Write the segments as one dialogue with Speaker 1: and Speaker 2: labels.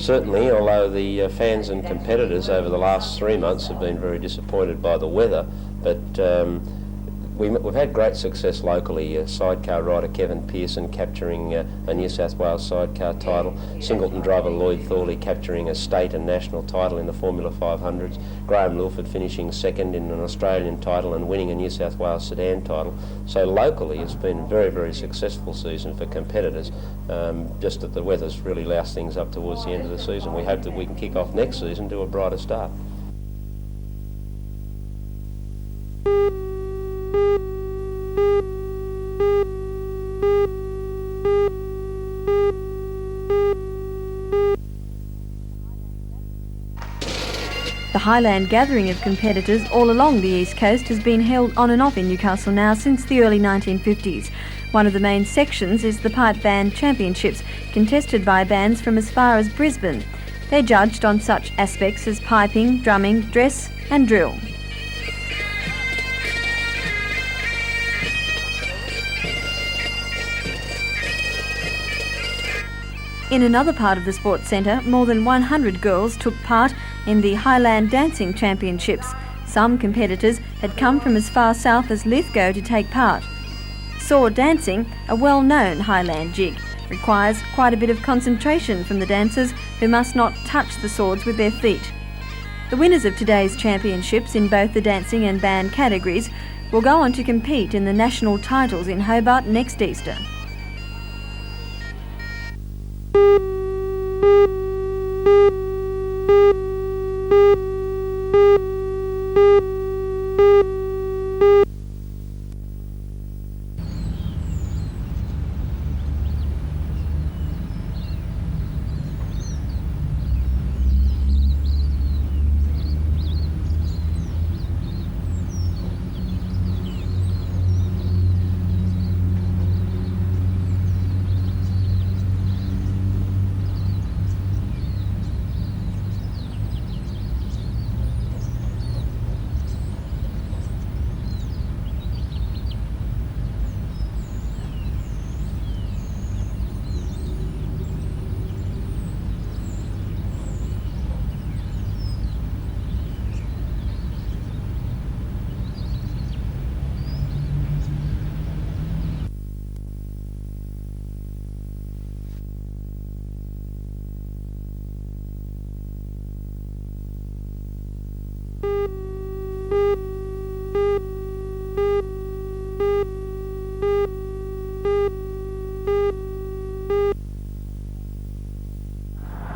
Speaker 1: Certainly, although the fans and competitors over the last 3 months have been very disappointed by the weather, but we've had great success locally. Sidecar rider Kevin Pearson capturing a New South Wales sidecar title, Singleton driver Lloyd Thorley capturing a state and national title in the Formula 500s, Graham Lilford finishing second in an Australian title and winning a New South Wales sedan title. So locally it's been a very, very successful season for competitors, just that the weather's really loused things up towards the end of the season. We hope that we can kick off next season to a brighter start.
Speaker 2: The Highland gathering of competitors all along the East Coast has been held on and off in Newcastle now since the early 1950s. One of the main sections is the Pipe Band Championships, contested by bands from as far as Brisbane. They're judged on such aspects as piping, drumming, dress and drill. In another part of the sports centre, more than 100 girls took part in the Highland Dancing Championships. Some competitors had come from as far south as Lithgow to take part. Sword dancing, a well-known Highland jig, requires quite a bit of concentration from the dancers, who must not touch the swords with their feet. The winners of today's championships in both the dancing and band categories will go on to compete in the national titles in Hobart next Easter.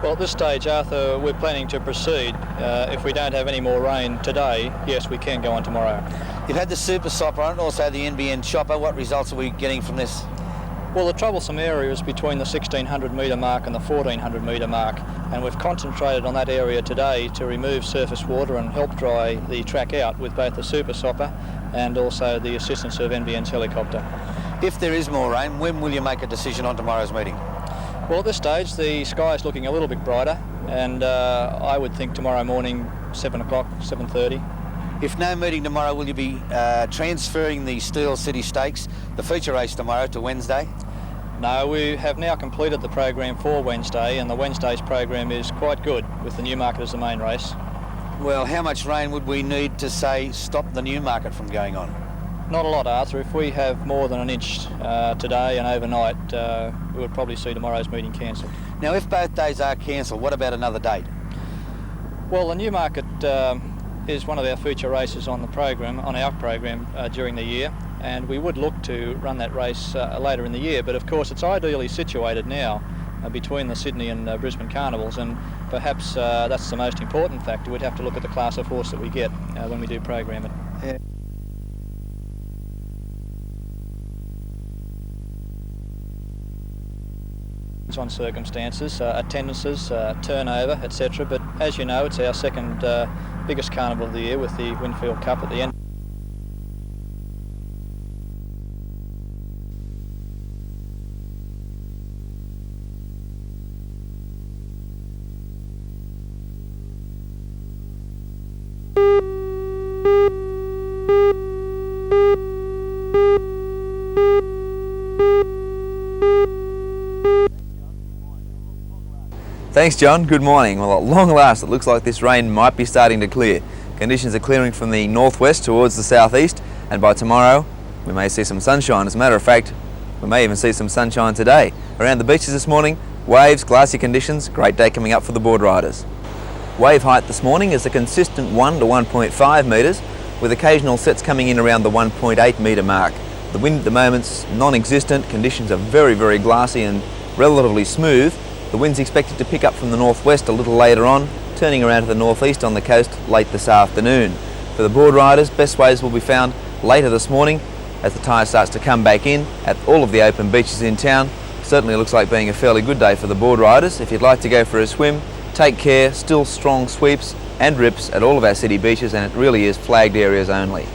Speaker 3: Well, at this stage, Arthur, we're planning to proceed. If we don't have any more rain today, yes, we can go on tomorrow.
Speaker 4: You've had the Super Sopper and also the NBN Chopper. What results are we getting from this?
Speaker 3: Well, the troublesome area is between the 1600 metre mark and the 1400 metre mark, and we've concentrated on that area today to remove surface water and help dry the track out with both the Super Sopper and also the assistance of NBN's helicopter.
Speaker 4: If there is more rain, when will you make a decision on tomorrow's meeting?
Speaker 3: Well, at this stage, the sky is looking a little bit brighter, and I would think tomorrow morning, 7 o'clock, 7:30.
Speaker 4: If no meeting tomorrow, will you be transferring the Steel City Stakes, the feature race tomorrow, to Wednesday?
Speaker 3: No, we have now completed the program for Wednesday, and the Wednesday's program is quite good, with the Newmarket as the main race.
Speaker 4: Well, how much rain would we need to, say, stop the Newmarket from going on?
Speaker 3: Not a lot, Arthur. If we have more than an inch today and overnight, we would probably see tomorrow's meeting cancelled.
Speaker 4: Now, if both days are cancelled, what about another date?
Speaker 3: Well, the Newmarket is one of our feature races on our program during the year, and we would look to run that race later in the year, but of course it's ideally situated now between the Sydney and Brisbane carnivals, and perhaps that's the most important factor. We'd have to look at the class of horse that we get when we do program it.
Speaker 4: Yeah.
Speaker 3: On circumstances, attendances, turnover, etc. But as you know, it's our second biggest carnival of the year with the Winfield Cup at the end.
Speaker 5: Thanks, John. Good morning. Well, at long last, it looks like this rain might be starting to clear. Conditions are clearing from the northwest towards the southeast, and by tomorrow, we may see some sunshine. As a matter of fact, we may even see some sunshine today. Around the beaches this morning, waves, glassy conditions, great day coming up for the board riders. Wave height this morning is a consistent 1 to 1.5 metres, with occasional sets coming in around the 1.8 metre mark. The wind at the moment's non-existent, conditions are very, very glassy and relatively smooth. The wind's expected to pick up from the northwest a little later on, turning around to the northeast on the coast late this afternoon. For the board riders, best waves will be found later this morning as the tide starts to come back in at all of the open beaches in town. Certainly looks like being a fairly good day for the board riders. If you'd like to go for a swim, take care, still strong sweeps and rips at all of our city beaches, and it really is flagged areas only.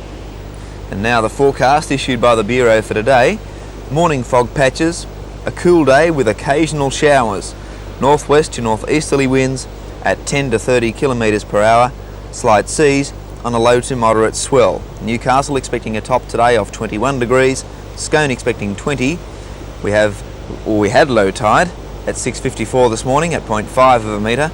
Speaker 5: And now the forecast issued by the Bureau for today. Morning fog patches, a cool day with occasional showers. Northwest to northeasterly winds at 10 to 30 kilometres per hour. Slight seas on a low to moderate swell. Newcastle expecting a top today of 21 degrees. Scone expecting 20. We had low tide at 6:54 this morning at 0.5 of a metre.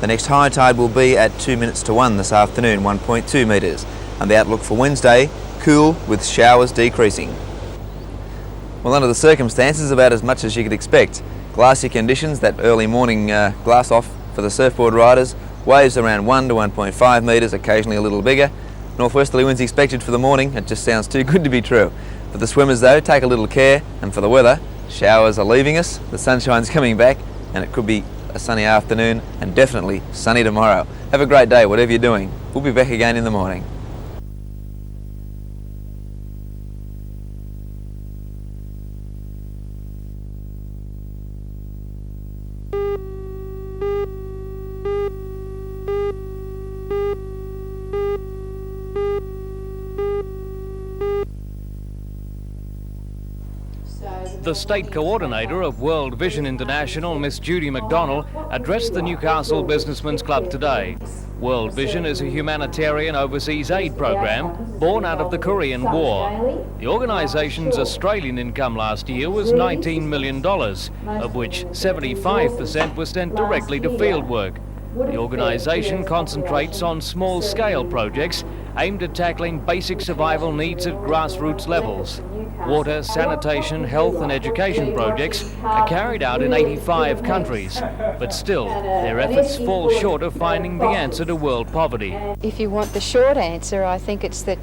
Speaker 5: The next high tide will be at 2 minutes to 1 this afternoon, 1.2 metres. And the outlook for Wednesday, cool with showers decreasing. Well, under the circumstances, about as much as you could expect. Glassy conditions, that early morning glass off for the surfboard riders. Waves around 1 to 1.5 metres, occasionally a little bigger. Northwesterly winds expected for the morning. It just sounds too good to be true. For the swimmers though, take a little care. And for the weather, showers are leaving us, the sunshine's coming back, and it could be a sunny afternoon and definitely sunny tomorrow. Have a great day, whatever you're doing. We'll be back again in the morning.
Speaker 6: The state coordinator of World Vision International, Miss Judy McDonnell, addressed the Newcastle Businessmen's Club today. World Vision is a humanitarian overseas aid program born out of the Korean War. The organisation's Australian income last year was $19 million, of which 75% was sent directly to fieldwork. The organisation concentrates on small-scale projects aimed at tackling basic survival needs at grassroots levels. Water, sanitation, health and education projects are carried out in 85 countries, but still, their efforts fall short of finding the answer to world poverty.
Speaker 7: If you want the short answer, I think it's that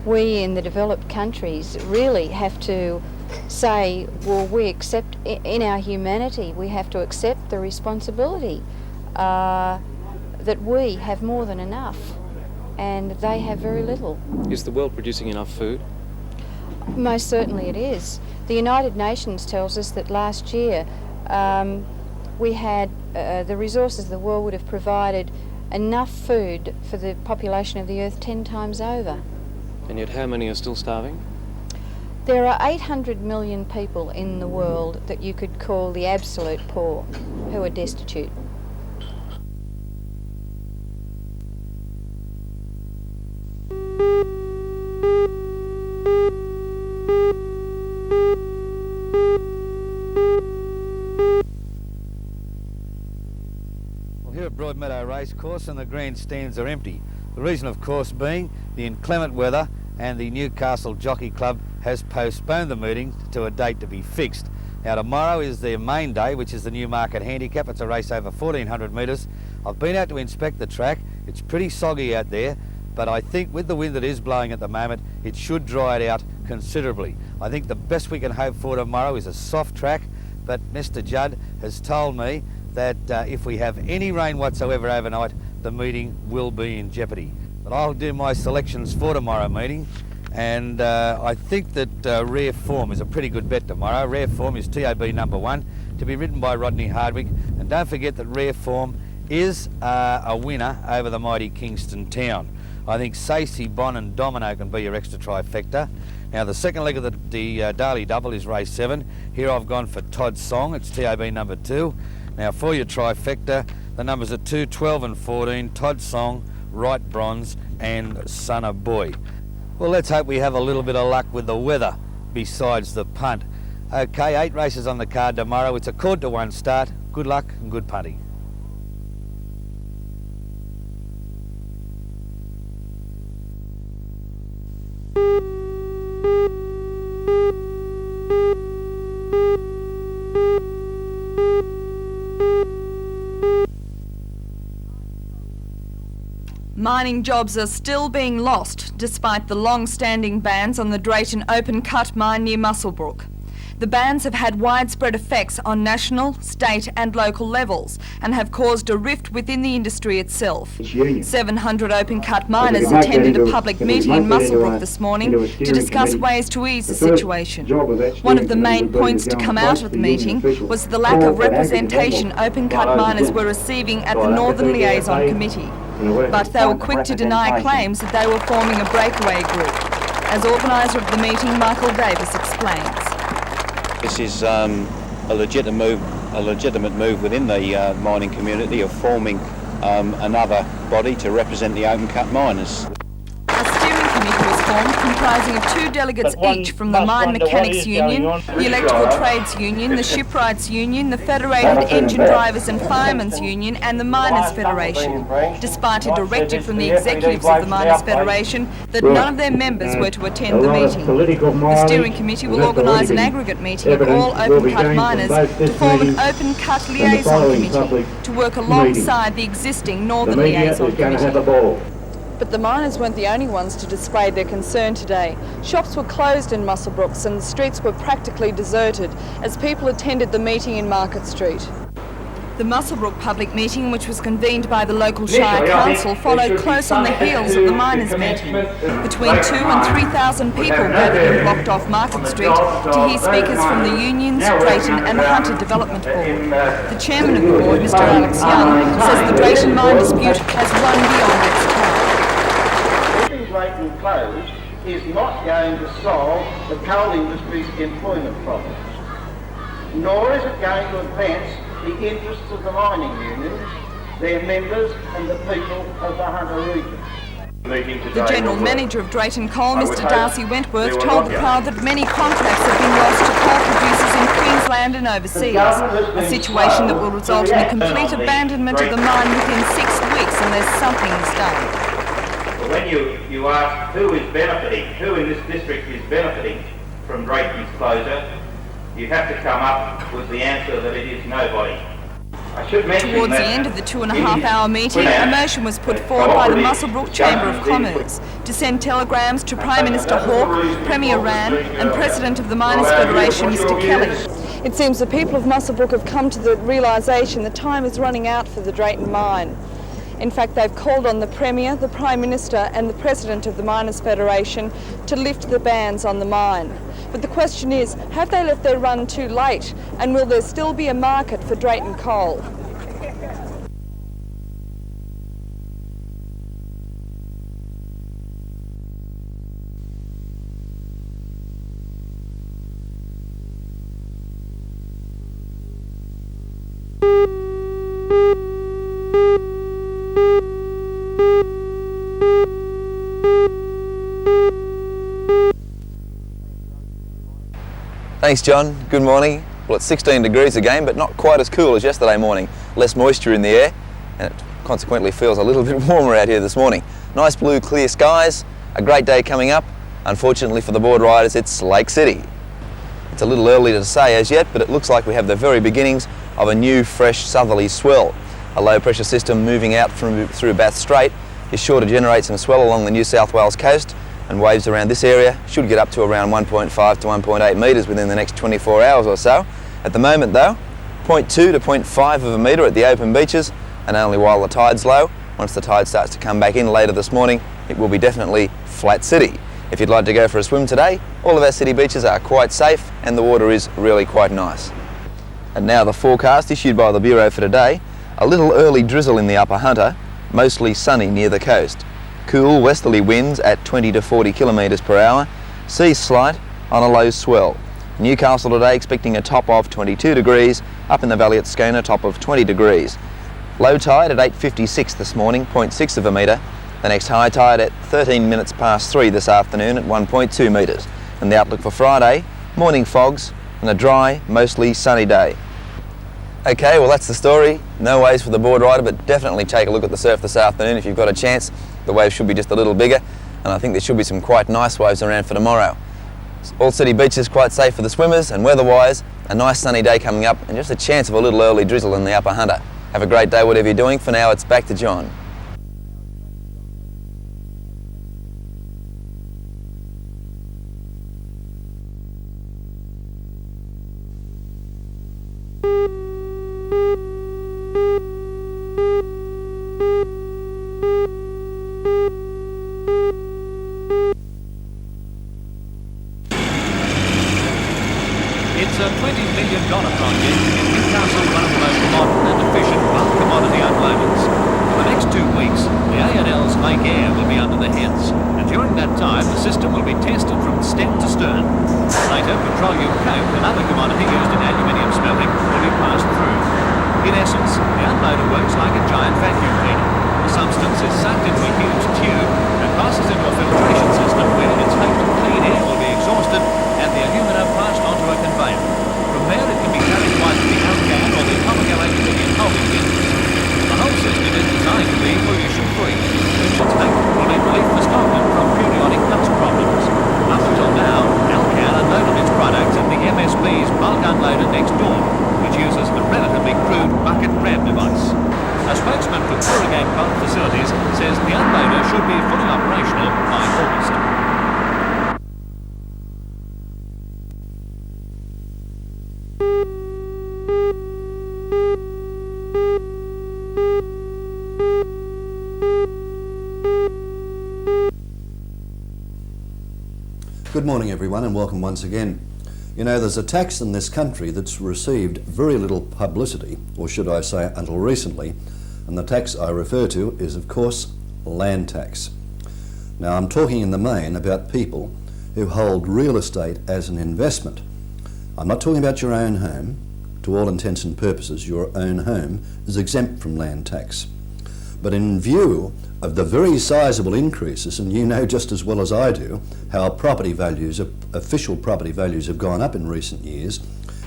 Speaker 7: we in the developed countries really have to say, well, we accept, in our humanity, we have to accept the responsibility that we have more than enough and they have very little.
Speaker 8: Is the world producing enough food?
Speaker 7: Most certainly it is. The United Nations tells us that last year we had the resources of the world would have provided enough food for the population of the earth 10 times over.
Speaker 8: And yet how many are still starving?
Speaker 7: There are 800 million people in the world that you could call the absolute poor who are destitute.
Speaker 4: Well, here at Broadmeadow Racecourse and the grandstands are empty. The reason, of course, being the inclement weather, and the Newcastle Jockey Club has postponed the meeting to a date to be fixed. Now tomorrow is their main day, which is the Newmarket Handicap. It's a race over 1,400 metres. I've been out to inspect the track. It's pretty soggy out there, but I think with the wind that is blowing at the moment, it should dry it out considerably. I think the best we can hope for tomorrow is a soft track, but Mr. Judd has told me that if we have any rain whatsoever overnight, the meeting will be in jeopardy. But I'll do my selections for tomorrow meeting, and I think that Rare Form is a pretty good bet tomorrow. Rare Form is TAB number 1, to be ridden by Rodney Hardwick, and don't forget that Rare Form is a winner over the mighty Kingston Town. I think Stacey, Bon and Domino can be your extra trifecta. Now the second leg of the Daily Double is race 7. Here I've gone for Todd's Song, it's TAB number 2. Now for your trifecta, the numbers are 2, 12 and 14, Todd's Song, Right Bronze and Son of Boy. Well, let's hope we have a little bit of luck with the weather besides the punt. Okay, 8 races on the card tomorrow. It's a 1/4 to 1 start. Good luck and good punting.
Speaker 9: Mining jobs are still being lost despite the long-standing bans on the Drayton open-cut mine near Muswellbrook. The bans have had widespread effects on national, state and local levels and have caused a rift within the industry itself. 700 open-cut miners attended a public meeting in Muswellbrook this morning to discuss ways to ease the situation. One of the main points to come out of the meeting was the lack of representation open-cut miners were receiving at the Northern Liaison Committee. But they were quick to deny claims that they were forming a breakaway group. As organiser of the meeting, Michael Davis explains.
Speaker 10: This is a legitimate move within the mining community of forming another body to represent the open-cut miners.
Speaker 9: A steering committee was formed comprising of 2 delegates each from the Mine Mechanics Union, the Electrical Trades Union, the Shipwrights Union, the Federated Engine Drivers and Firemen's Union and the Miners Federation, despite a directive from the executives of the Miners Federation that none of their members were to attend the meeting. The steering committee will organise an aggregate meeting of all open-cut miners to form an open-cut liaison committee to work alongside the existing Northern Liaison Committee. But the miners weren't the only ones to display their concern today. Shops were closed in Muswellbrook and the streets were practically deserted as people attended the meeting in Market Street. The Muswellbrook public meeting, which was convened by the local Shire Council, followed close on the heels of the miners' meeting. Between 2,000 and 3,000 people gathered and blocked off Market Street to hear speakers from the unions, Drayton and the Hunter Development Board. The chairman of the board, Mr Alex Young, says the Drayton mine dispute has run beyond its time.
Speaker 11: Drayton closed is not going to solve the coal industry's employment problems, nor is it going to advance the interests of the mining unions, their members and the people of the Hunter region.
Speaker 9: The General Manager of Drayton Coal, Mr Darcy Wentworth, told the crowd that many contracts have been lost to coal producers in Queensland and overseas, a situation that will result in the complete abandonment of the mine within 6 weeks unless something is done.
Speaker 12: When you ask who is benefiting, who in this district is benefiting from Drayton's closure, you have to come up with the answer that it is nobody.
Speaker 9: Towards the end of the 2.5-hour meeting, a motion was put forward by the Muswellbrook Chamber of Commerce to send telegrams to Prime Minister Hawke, Premier Rann and President of the Miners Federation, Mr Kelly. It seems the people of Muswellbrook have come to the realisation that time is running out for the Drayton mine. In fact, they've called on the Premier, the Prime Minister and the President of the Miners Federation to lift the bans on the mine. But the question is, have they left their run too late? And will there still be a market for Drayton coal?
Speaker 5: Thanks John, good morning. Well, it's 16 degrees again, but not quite as cool as yesterday morning. Less moisture in the air and it consequently feels a little bit warmer out here this morning. Nice blue clear skies, a great day coming up. Unfortunately for the board riders, it's Lake City. It's a little early to say as yet, but it looks like we have the very beginnings of a new fresh southerly swell. A low pressure system moving out through Bath Strait is sure to generate some swell along the New South Wales coast, and waves around this area should get up to around 1.5 to 1.8 metres within the next 24 hours or so. At the moment though, 0.2 to 0.5 of a metre at the open beaches, and only while the tide's low. Once the tide starts to come back in later this morning, it will be definitely flat city. If you'd like to go for a swim today, all of our city beaches are quite safe and the water is really quite nice. And now the forecast issued by the Bureau for today. A little early drizzle in the Upper Hunter, mostly sunny near the coast. Cool westerly winds at 20 to 40 kilometres per hour, seas slight on a low swell. Newcastle today expecting a top of 22 degrees, up in the valley at Scona top of 20 degrees. Low tide at 8:56 this morning, 0.6 of a metre. The next high tide at 13 minutes past 3 this afternoon at 1.2 metres. And the outlook for Friday, morning fogs and a dry, mostly sunny day. Okay, well that's the story. No waves for the board rider, but definitely take a look at the surf this afternoon if you've got a chance. The waves should be just a little bigger, and I think there should be some quite nice waves around for tomorrow. All city beaches quite safe for the swimmers, and weather-wise, a nice sunny day coming up, and just a chance of a little early drizzle in the Upper Hunter. Have a great day, whatever you're doing. For now, it's back to John.
Speaker 6: It's a $20 million project in Newcastle, one of the most modern and efficient bulk commodity unloaders. For the next 2 weeks, the A&L's Lake Air will be under the heads, and during that time the system will be tested from stem to stern. Later, petroleum coke, another commodity used in aluminium smelting, will be passed through. In essence, the unloader works like a giant vacuum cleaner. The substance is sucked into a huge tube and passes into a filtration system where it's hoped clean air will be exhausted and the alumina passed onto a conveyor. From there it can be carried by the Alcan or the atomic aluminium holding bins. The whole system is designed to be pollution-free, which it's hoped will be relief for Stockton from periodic dust problems. Up until now, Alcan unloaded its products at the MSB's bulk unloader next door, which uses a relatively crude bucket grab device. A spokesman for Torres Bulk Facilities says the unloader should be fully operational by August.
Speaker 13: Good morning everyone and welcome once again. You know, there's a tax in this country that's received very little publicity, or should I say until recently, and the tax I refer to is of course land tax. Now I'm talking in the main about people who hold real estate as an investment. I'm not talking about your own home. To all intents and purposes, your own home is exempt from land tax. But in view of the very sizable increases, and you know just as well as I do how property values, official property values have gone up in recent years,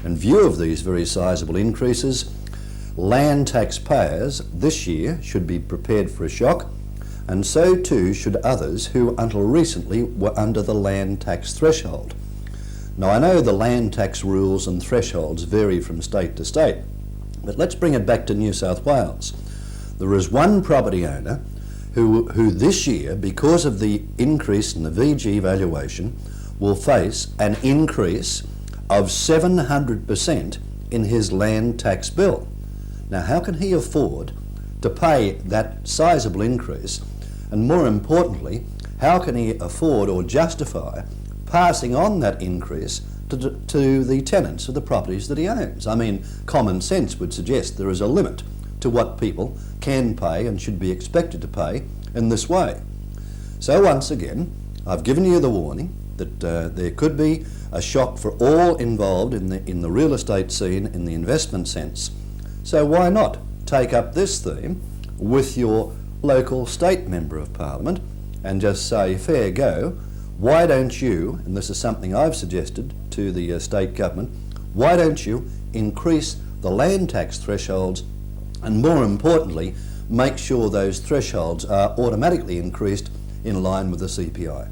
Speaker 13: in view of these very sizable increases, land taxpayers this year should be prepared for a shock, and so too should others who until recently were under the land tax threshold. Now I know the land tax rules and thresholds vary from state to state, but let's bring it back to New South Wales. There is one property owner who this year, because of the increase in the VG valuation, will face an increase of 700% in his land tax bill. Now how can he afford to pay that sizable increase, and more importantly, how can he afford or justify passing on that increase to the tenants of the properties that he owns? I mean, common sense would suggest there is a limit to what people can pay and should be expected to pay in this way. So once again, I've given you the warning that there could be a shock for all involved in the real estate scene in the investment sense. So why not take up this theme with your local state member of parliament and just say, fair go, why don't you, and this is something I've suggested to the state government, why don't you increase the land tax thresholds, and more importantly, make sure those thresholds are automatically increased in line with the CPI.